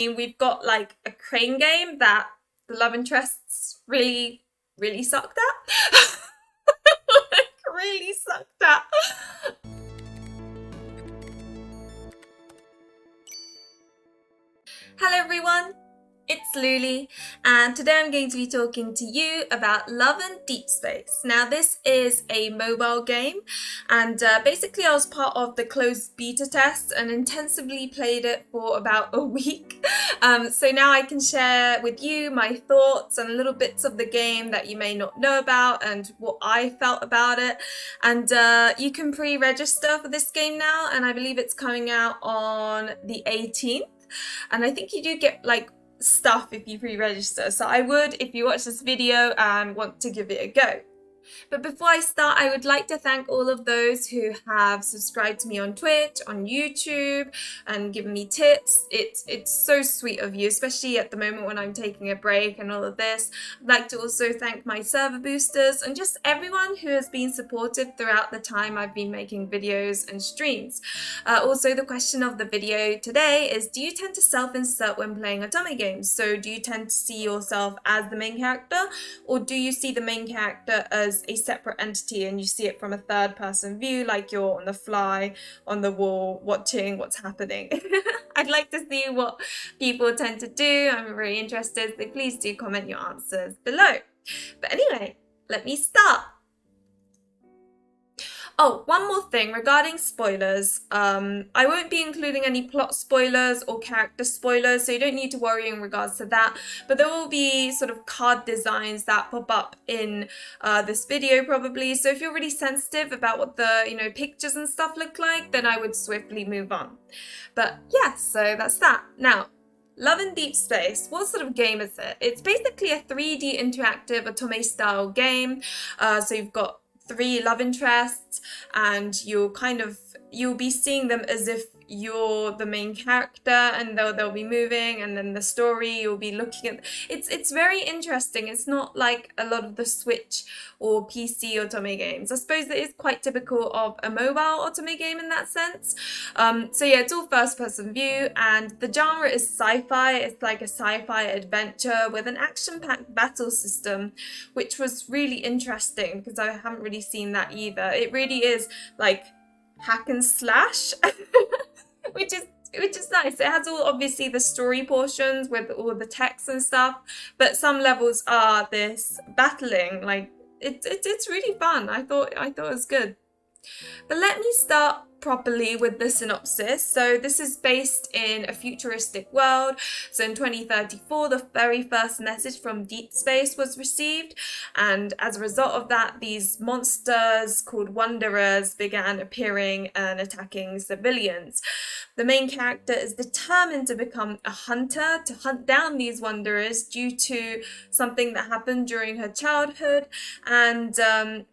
We've got like a crane game that the love interests really, really sucked at. Like, really sucked at. Hello everyone, it's Luli, and today I'm going to be talking to you about Love and Deepspace. Now, this is a mobile game, and basically I was part of the closed beta test and intensively played it for about a week. So now I can share with you my thoughts and little bits of the game that you may not know about and what I felt about it. And you can pre-register for this game now, and I believe it's coming out on the 18th. And I think you do get like stuff if you pre-register, so I would, if you watch this video and want to give it a go. But before I start, I would like to thank all of those who have subscribed to me on Twitch, on YouTube, and given me tips. It's so sweet of you, especially at the moment when I'm taking a break and all of this. I'd like to also thank my server boosters and just everyone who has been supportive throughout the time I've been making videos and streams. Also, the question of the video today is, do you tend to self-insert when playing otome games? So do you tend to see yourself as the main character, or do you see the main character as a separate entity and you see it from a third person view, like you're on the fly on the wall watching what's happening? I'd like to see what people tend to do. I'm very interested, so please do comment your answers below. But anyway, let me start. Oh, one more thing regarding spoilers. I won't be including any plot spoilers or character spoilers, so you don't need to worry in regards to that. But there will be sort of card designs that pop up in this video probably. So if you're really sensitive about what the pictures and stuff look like, then I would swiftly move on. But yeah, so that's that. Now, Love and Deepspace, what sort of game is it? It's basically a 3D interactive otome style game. So you've got 3 love interests, and you'll be seeing them as if you're the main character, and they'll be moving, and then the story you'll be looking at. It's very interesting. It's not like a lot of the Switch or PC otome games. I suppose that is quite typical of a mobile otome game in that sense. So yeah, it's all first person view, and the genre is sci-fi. It's like a sci-fi adventure with an action-packed battle system, which was really interesting because I haven't really seen that either. It really is like hack and slash, which is nice. It has all obviously the story portions with all the text and stuff, but some levels are this battling. Like it's really fun. I thought it was good. But let me start properly with the synopsis. So this is based in a futuristic world. So in 2034, the very first message from deep space was received, and as a result of that, these monsters called wanderers began appearing and attacking civilians. The main character is determined to become a hunter, to hunt down these wanderers due to something that happened during her childhood. And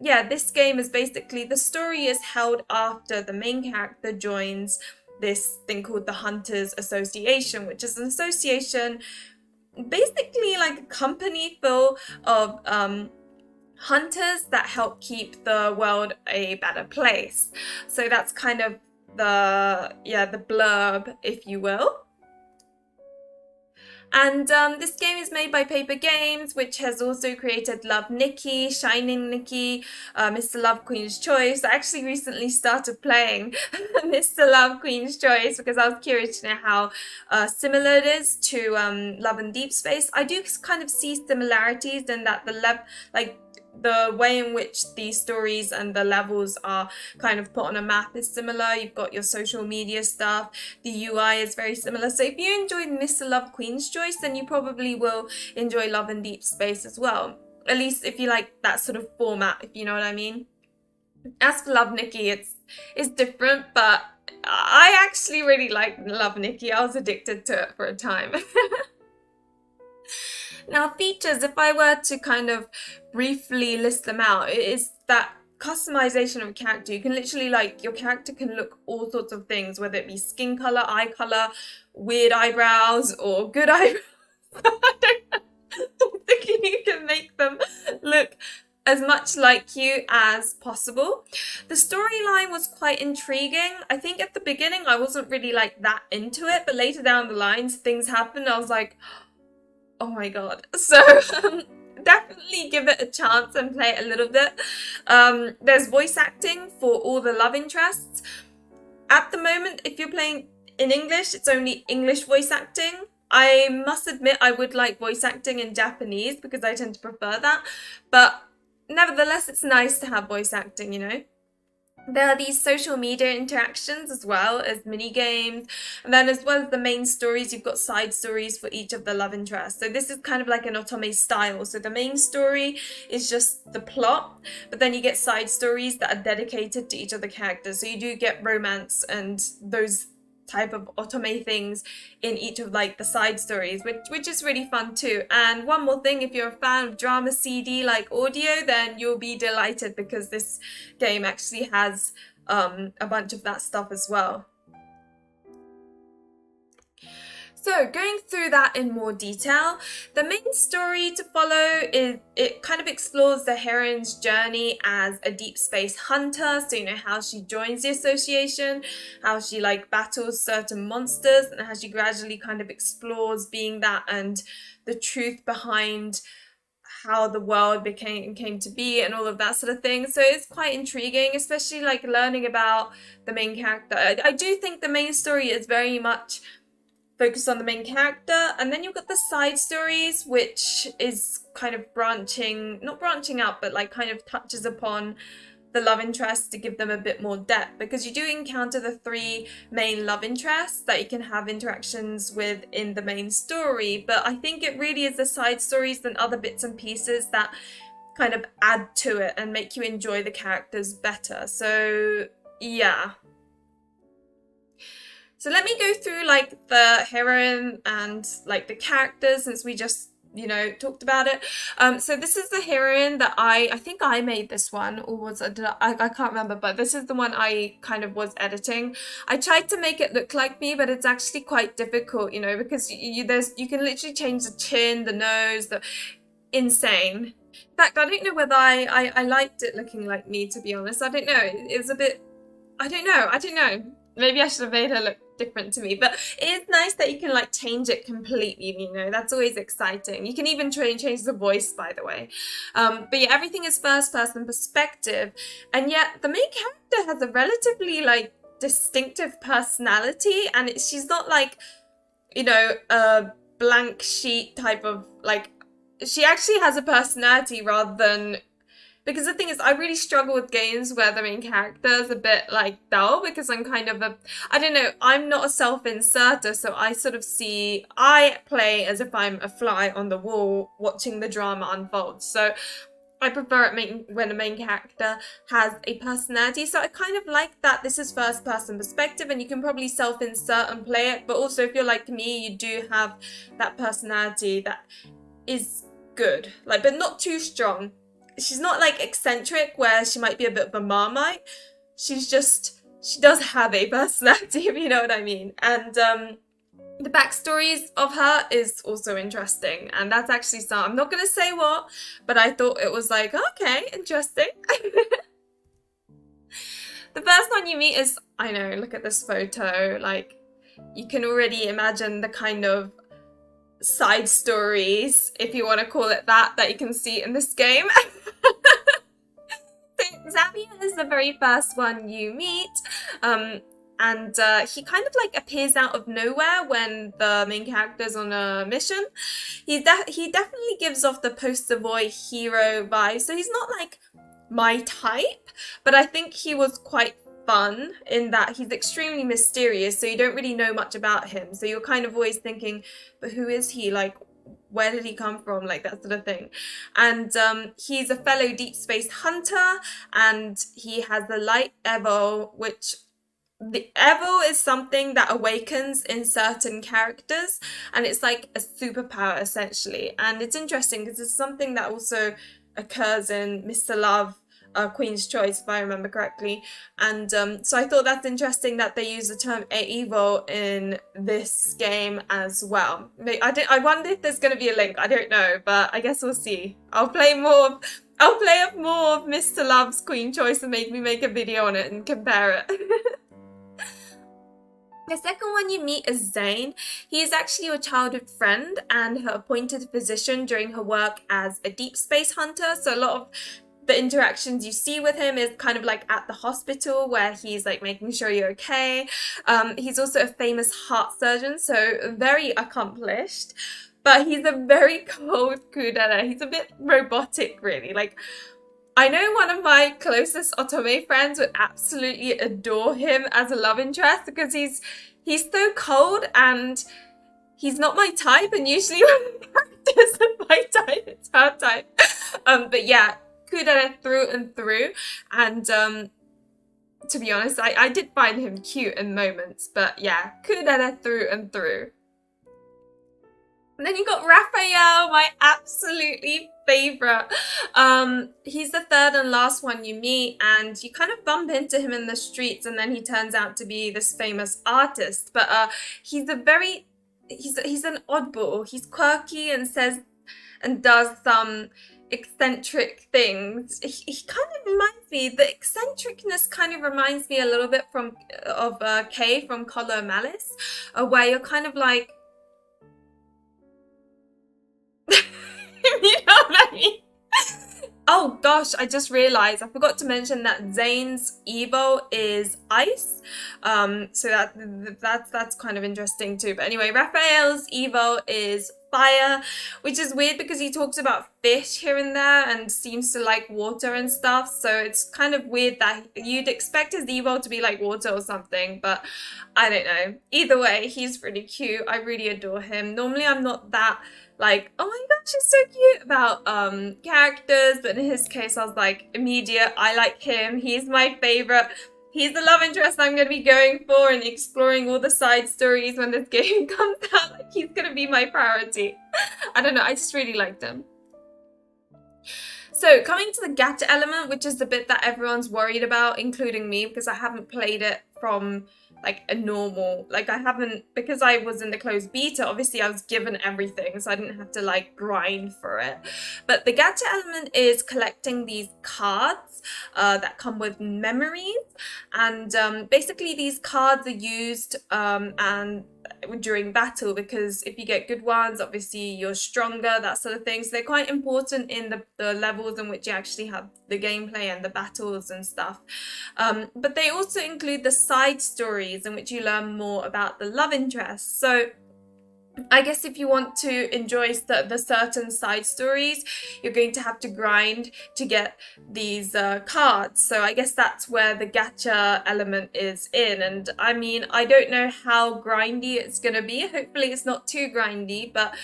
yeah, this game is basically, the story is held after the main character joins this thing called the Hunters Association, which is an association, basically like a company full of hunters that help keep the world a better place. So that's kind of the blurb, if you will. And this game is made by Paper Games, which has also created Love Nikki, Shining Nikki, Mr. Love Queen's Choice. I actually recently started playing Mr. Love Queen's Choice because I was curious to know how similar it is to Love and Deepspace. I do kind of see similarities in that the way in which these stories and the levels are kind of put on a map is similar. You've got your social media stuff. The UI is very similar. So if you enjoyed Mr. Love Queen's Choice, then you probably will enjoy Love and Deepspace as well. At least if you like that sort of format, if you know what I mean. As for Love Nikki, it's different, but I actually really like Love Nikki. I was addicted to it for a time. Now, features, if I were to kind of briefly list them out, it is that customization of a character. You can literally, like, your character can look all sorts of things, whether it be skin color, eye color, weird eyebrows, or good eyebrows. I don't know. I'm thinking you can make them look as much like you as possible. The storyline was quite intriguing. I think at the beginning I wasn't really like that into it, but later down the lines things happened. I was like, oh my god. So definitely give it a chance and play it a little bit. There's voice acting for all the love interests. At the moment, if you're playing in English, it's only English voice acting. I must admit I would like voice acting in Japanese because I tend to prefer that. But nevertheless, it's nice to have voice acting, you know? There are these social media interactions as well as mini games, and then as well as the main stories, you've got side stories for each of the love interests. So this is kind of like an otome style. So the main story is just the plot, but then you get side stories that are dedicated to each of the characters. So you do get romance and those type of otome things in each of like the side stories, which is really fun too. And one more thing, if you're a fan of drama CD like audio, then you'll be delighted because this game actually has a bunch of that stuff as well. So going through that in more detail, the main story to follow is, it kind of explores the heroine's journey as a deep space hunter. So you know how she joins the association, how she like battles certain monsters, and how she gradually kind of explores being that and the truth behind how the world came to be and all of that sort of thing. So it's quite intriguing, especially like learning about the main character. I do think the main story is very much focus on the main character, and then you've got the side stories, which is kind of not branching out, but like kind of touches upon the love interests to give them a bit more depth, because you do encounter the three main love interests that you can have interactions with in the main story. But I think it really is the side stories and other bits and pieces that kind of add to it and make you enjoy the characters better. So yeah. So let me go through like the heroine and like the characters, since we just, you know, talked about it. So this is the heroine that I think I made this one, or was I can't remember, but this is the one I kind of was editing. I tried to make it look like me, but it's actually quite difficult, you know, because you can literally change the chin, the nose, insane. In fact, I don't know whether I liked it looking like me, to be honest. I don't know. It was a bit, I don't know. Maybe I should have made her look different to me, but it is nice that you can like change it completely, you know, that's always exciting. You can even try and change the voice, by the way. But yeah, everything is first person perspective, and yet the main character has a relatively like distinctive personality, and she's not like, you know, a blank sheet type of like, she actually has a personality rather than, because the thing is, I really struggle with games where the main character is a bit, like, dull, because I'm kind of I don't know, I'm not a self-inserter, so I play as if I'm a fly on the wall watching the drama unfold. So I prefer it when the main character has a personality. So I kind of like that this is first-person perspective, and you can probably self-insert and play it, but also if you're like me, you do have that personality that is good, like, but not too strong. She's not like eccentric where she might be a bit of a Marmite. She does have a personality, if you know what I mean. And the backstories of her is also interesting. And that's actually I'm not going to say what, but I thought it was like, okay, interesting. The first one you meet is, I know, look at this photo. Like, you can already imagine the kind of side stories, if you want to call it that you can see in this game. So Xavier is the very first one you meet, and he kind of like appears out of nowhere when the main character's on a mission. He definitely gives off the poster boy hero vibe, so he's not like my type, but I think he was quite fun in that he's extremely mysterious, so you don't really know much about him, so you're kind of always thinking, but who is he, like, where did he come from, like that sort of thing. And he's a fellow deep space hunter, and he has the light evo, which the evo is something that awakens in certain characters, and it's like a superpower essentially. And it's interesting because it's something that also occurs in Mr. Love, Queen's Choice, if I remember correctly. And so I thought that's interesting that they use the term Evo in this game as well. I wonder if there's going to be a link. I don't know, but I guess we'll see. I'll play more I'll play up more of Mr. Love's Queen Choice and maybe make a video on it and compare it. The second one you meet is Zayne. He is actually your childhood friend and her appointed physician during her work as a deep space hunter. So a lot of the interactions you see with him is kind of like at the hospital where he's like making sure you're okay. He's also a famous heart surgeon, so very accomplished. But he's a very cold kudera. He's a bit robotic, really. Like, I know one of my closest otome friends would absolutely adore him as a love interest because he's so cold and he's not my type, and usually when the character isn't my type, it's her type. But yeah, kudere through and through, and to be honest, I did find him cute in moments, but yeah, kudere through and through. And then you got Rafayel, my absolutely favorite. He's the third and last one you meet, and you kind of bump into him in the streets, and then he turns out to be this famous artist. But he's he's an oddball. He's quirky and says and does some eccentric things. He kind of reminds me, the eccentricness kind of reminds me a little bit of Kay from Color Malice, where you're kind of like, you know what I mean? Oh gosh, I just realized I forgot to mention that Zayne's Evo is ice. So that's kind of interesting too. But anyway, Raphael's Evo is fire, which is weird because he talks about fish here and there and seems to like water and stuff. So it's kind of weird that you'd expect his Evo to be like water or something, but I don't know. Either way, he's really cute. I really adore him. Normally I'm not that like, oh my gosh, she's so cute about characters, but in his case I was like, immediate, I like him, he's my favorite, he's the love interest I'm going to be going for and exploring all the side stories when this game comes out. Like, he's going to be my priority. I don't know, I just really liked him. So coming to the gacha element, which is the bit that everyone's worried about, including me, because I haven't played it from like a normal, like I haven't, because I was in the closed beta, obviously I was given everything, so I didn't have to like grind for it. But the gacha element is collecting these cards that come with memories, and basically these cards are used and during battle, because if you get good ones, obviously you're stronger, that sort of thing. So they're quite important in the levels in which you actually have the gameplay and the battles and stuff. But they also include the side stories in which you learn more about the love interest. So I guess if you want to enjoy the certain side stories, you're going to have to grind to get these cards. So I guess that's where the gacha element is in. And I mean, I don't know how grindy it's going to be. Hopefully it's not too grindy. But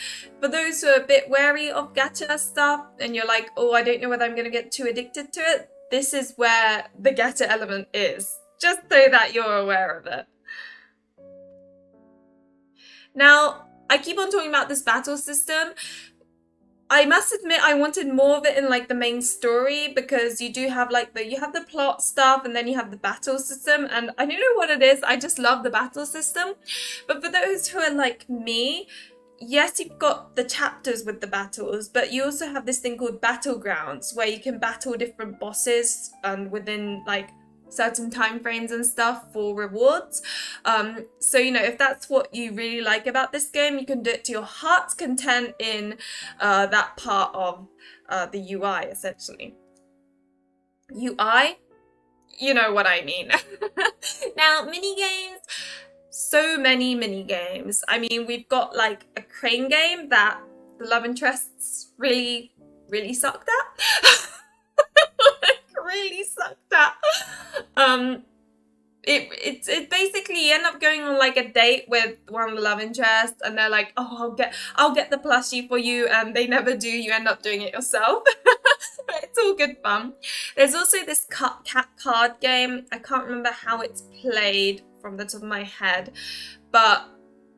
for those who are a bit wary of gacha stuff and you're like, oh, I don't know whether I'm going to get too addicted to it, this is where the gacha element is. Just so that you're aware of it. Now, I keep on talking about this battle system. I must admit I wanted more of it in like the main story, because you do have like you have the plot stuff and then you have the battle system, and I don't know what it is, I just love the battle system. But for those who are like me, yes, you've got the chapters with the battles, but you also have this thing called battlegrounds where you can battle different bosses within like certain time frames and stuff for rewards. So, you know, if that's what you really like about this game, you can do it to your heart's content in that part of the UI, essentially. UI? You know what I mean. Now, mini-games. So many mini-games. I mean, we've got like a crane game that the love interests really, really sucked at. Really sucked at. It basically, you end up going on like a date with one of the love interests, and they're like, oh, I'll get the plushie for you, and they never do. You end up doing it yourself. But it's all good fun. There's also this cat card game. I can't remember how it's played from the top of my head, but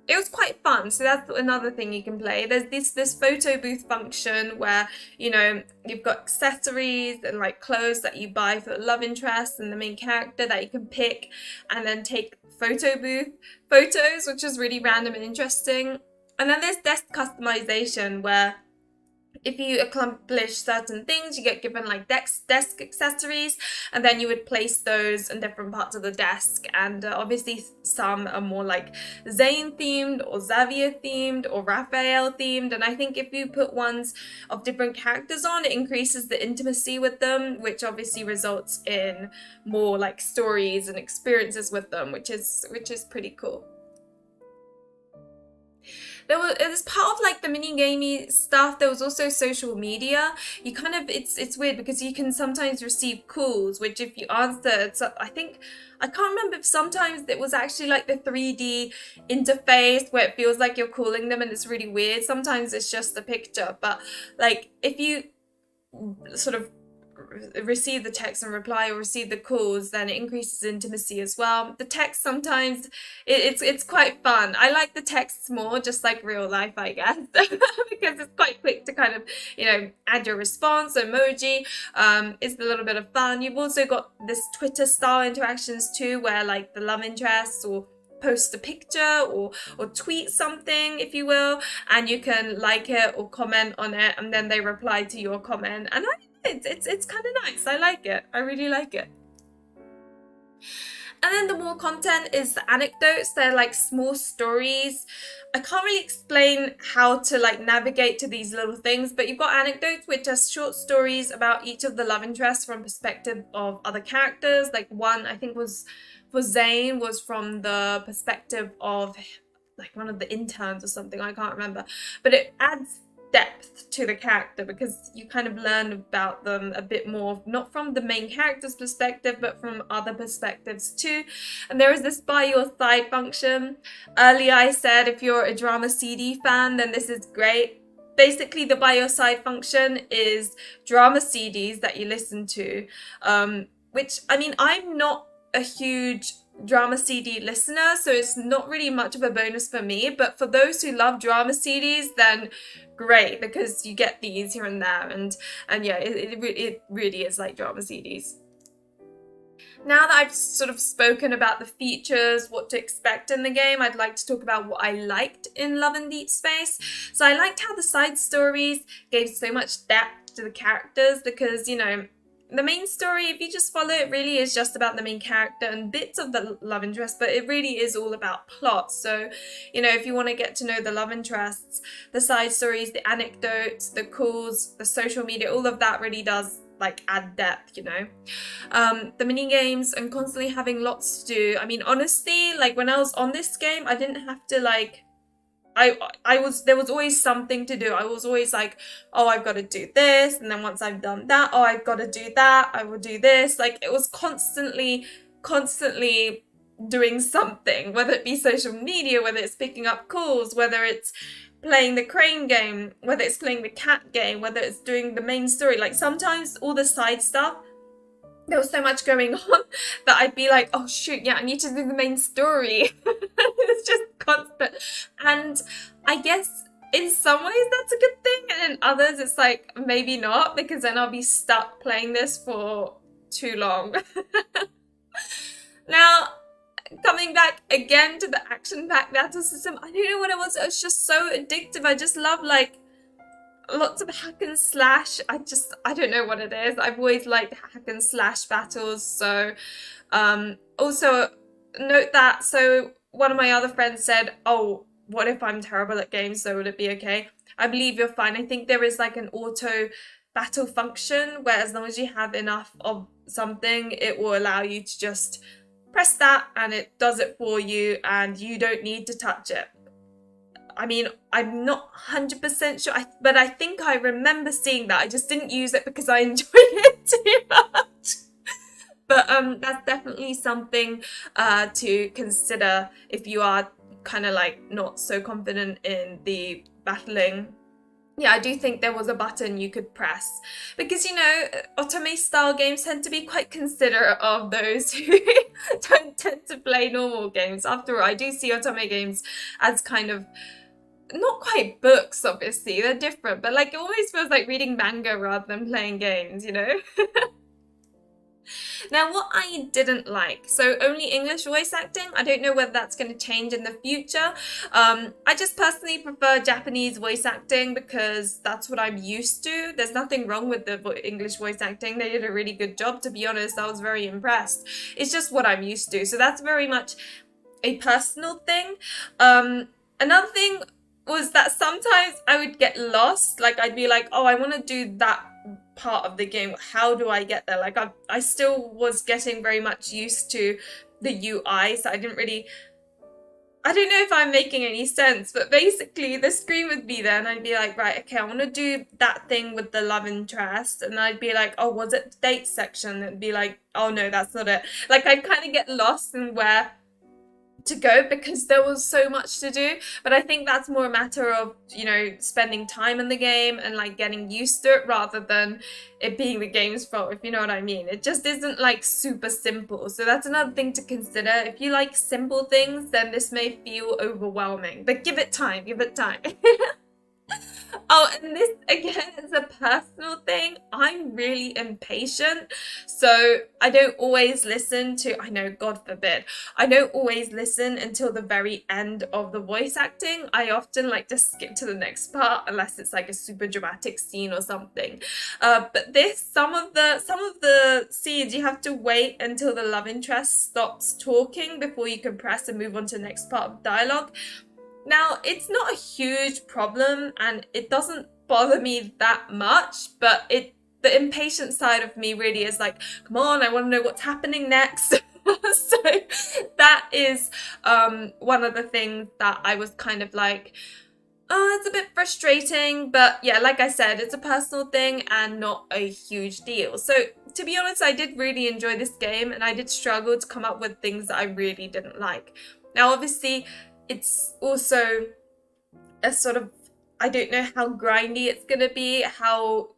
it was quite fun. So that's another thing you can play. There's this photo booth function where, you know, you've got accessories and like clothes that you buy for the love interest and the main character that you can pick and then take photo booth photos, which is really random and interesting. And then there's desk customization where if you accomplish certain things, you get given like desk accessories, and then you would place those in different parts of the desk. And obviously some are more like Zayne themed or Xavier themed or Rafayel themed, and I think if you put ones of different characters on, it increases the intimacy with them, which obviously results in more like stories and experiences with them, which is pretty cool. There was, as part of like the mini gamey stuff, there was also social media. You kind of, it's weird because you can sometimes receive calls, which if you answer, I think, I can't remember if sometimes it was actually like the 3D interface where it feels like you're calling them and it's really weird. Sometimes it's just a picture, but like if you sort of receive the text and reply or receive the calls, then it increases intimacy as well. The text sometimes it's quite fun. I like the texts more, just like real life, I guess, because it's quite quick to kind of, you know, add your response emoji. It's a little bit of fun. You've also got this Twitter style interactions too, where like the love interests or post a picture or tweet something, if you will, and you can like it or comment on it, and then they reply to your comment. And it's kind of nice. I like it. I really like it. And then the more content is the anecdotes. They're like small stories. I can't really explain how to like navigate to these little things, but you've got anecdotes, which are short stories about each of the love interests from perspective of other characters. Like one, I think was for Zayne, was from the perspective of like one of the interns or something. I can't remember, but it adds depth to the character because you kind of learn about them a bit more, not from the main character's perspective, but from other perspectives too. And there is this by your side function. Earlier I said if you're a drama CD fan, then this is great. Basically, the by your side function is drama CDs that you listen to, which, I mean, I'm not a huge drama CD listener, so it's not really much of a bonus for me, but for those who love drama CDs, then great, because you get these here and there, and yeah, it really is like drama CDs. Now that I've sort of spoken about the features, what to expect in the game, I'd like to talk about what I liked in Love and Deepspace. So I liked how the side stories gave so much depth to the characters because, you know, the main story, if you just follow it, really is just about the main character and bits of the love interest, but it really is all about plot. So, you know, if you want to get to know the love interests, the side stories, the anecdotes, the calls, the social media, all of that really does like add depth, you know. The mini games and constantly having lots to do. I mean, honestly, like when I was on this game, I didn't have to like there was always something to do. I was always like, oh, I've got to do this, and then once I've done that, oh, I've got to do that, I will do this. Like it was constantly doing something, whether it be social media, whether it's picking up calls, whether it's playing the crane game, whether it's playing the cat game, whether it's doing the main story. Like sometimes all the side stuff, there was so much going on that I'd be like, oh shoot, yeah, I need to do the main story. It's just constant. And I guess in some ways that's a good thing, and in others it's like maybe not, because then I'll be stuck playing this for too long. Now, coming back again to the action-packed battle system, I don't know what it was. It was just so addictive. I just love like lots of hack and slash. I don't know what it is. I've always liked hack and slash battles. So also note that, so one of my other friends said, oh, what if I'm terrible at games, so would it be okay? I believe you're fine. I think there is like an auto battle function where as long as you have enough of something, it will allow you to just press that and it does it for you and you don't need to touch it. I mean, I'm not 100% sure, but I think I remember seeing that. I just didn't use it because I enjoyed it too much. But that's definitely something to consider if you are kind of like not so confident in the battling. Yeah, I do think there was a button you could press because, you know, otome style games tend to be quite considerate of those who don't tend to play normal games. After all, I do see otome games as kind of not quite books, obviously, they're different, but like it always feels like reading manga rather than playing games, you know? Now, what I didn't like, so only English voice acting. I don't know whether that's going to change in the future. I just personally prefer Japanese voice acting because that's what I'm used to. There's nothing wrong with the English voice acting. They did a really good job, to be honest. I was very impressed. It's just what I'm used to. So that's very much a personal thing. Another thing was that sometimes I would get lost. Like, I'd be like, oh, I want to do that part of the game. How do I get there? Like, I still was getting very much used to the UI, so I don't know if I'm making any sense, but basically the screen would be there and I'd be like, right, okay, I want to do that thing with the love interest, and I'd be like, oh, was it the date section? And it'd be like, oh no, that's not it. Like, I'd kind of get lost in where to go because there was so much to do. But I think that's more a matter of, you know, spending time in the game and like getting used to it rather than it being the game's fault, if you know what I mean. It just isn't like super simple. So that's another thing to consider. If you like simple things, then this may feel overwhelming, but give it time, give it time. Oh, and this again is a personal thing. I'm really impatient, so I don't always listen to, I know, God forbid, I don't always listen until the very end of the voice acting. I often like to skip to the next part unless it's like a super dramatic scene or something. But some of the scenes you have to wait until the love interest stops talking before you can press and move on to the next part of dialogue. Now, it's not a huge problem and it doesn't bother me that much, but the impatient side of me really is like, come on, I want to know what's happening next. So that is one of the things that I was kind of like, oh, it's a bit frustrating, but yeah, like I said, it's a personal thing and not a huge deal. So to be honest, I did really enjoy this game and I did struggle to come up with things that I really didn't like. Now, obviously, it's also a sort of, I don't know how grindy it's going to be, how,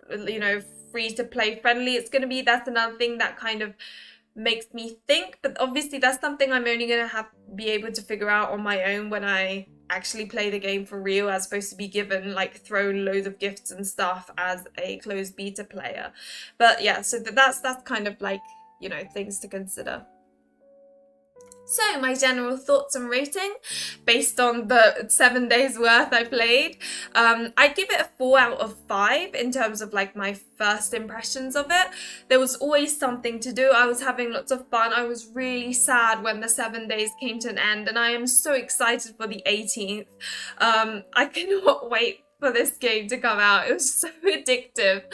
you know, free to play friendly it's going to be. That's another thing that kind of makes me think, but obviously that's something I'm only going to be able to figure out on my own when I actually play the game for real, as opposed to be given, like, thrown loads of gifts and stuff as a closed beta player. But yeah, so that's kind of like, you know, things to consider. So my general thoughts and rating based on the 7 days worth I played, I'd give it a 4 out of 5 in terms of like my first impressions of it. There was always something to do. I was having lots of fun. I was really sad when the 7 days came to an end and I am so excited for the 18th. I cannot wait for this game to come out. It was so addictive.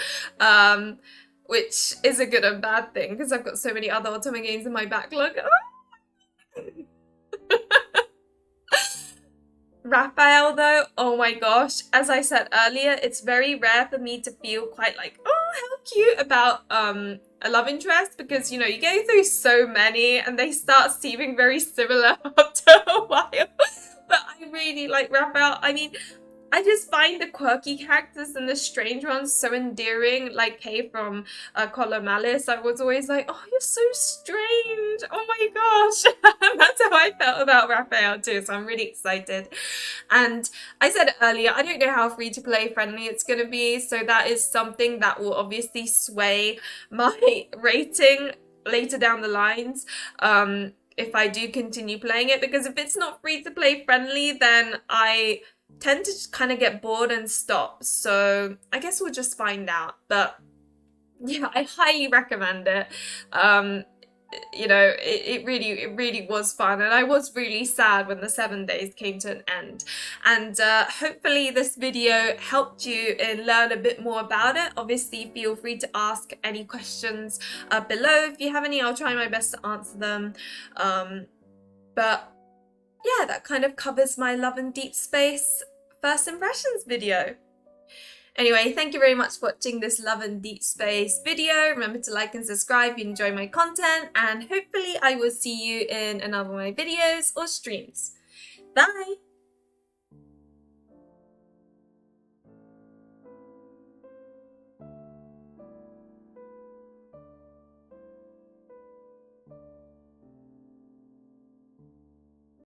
Which is a good and bad thing because I've got so many other otome games in my backlog. Rafayel though, oh my gosh, as I said earlier, it's very rare for me to feel quite like, oh, how cute about a love interest, because, you know, you go through so many and they start seeming very similar after a while. But I really like Rafayel. I mean, I just find the quirky characters and the strange ones so endearing. Like Kay from Color Malice, I was always like, oh, you're so strange. Oh my gosh. That's how I felt about Rafayel too, so I'm really excited. And I said earlier, I don't know how free-to-play friendly it's going to be, so that is something that will obviously sway my rating later down the lines. If I do continue playing it, because if it's not free-to-play friendly, then I tend to just kind of get bored and stop. So I guess we'll just find out. But yeah, I highly recommend it. You know, it really was fun, and I was really sad when the 7 days came to an end. And hopefully this video helped you and learn a bit more about it. Obviously, feel free to ask any questions below. If you have any, I'll try my best to answer them. But yeah, that kind of covers my Love and Deepspace first impressions video. Anyway, thank you very much for watching this Love and Deepspace video. Remember to like and subscribe if you enjoy my content, and hopefully I will see you in another of my videos or streams. Bye!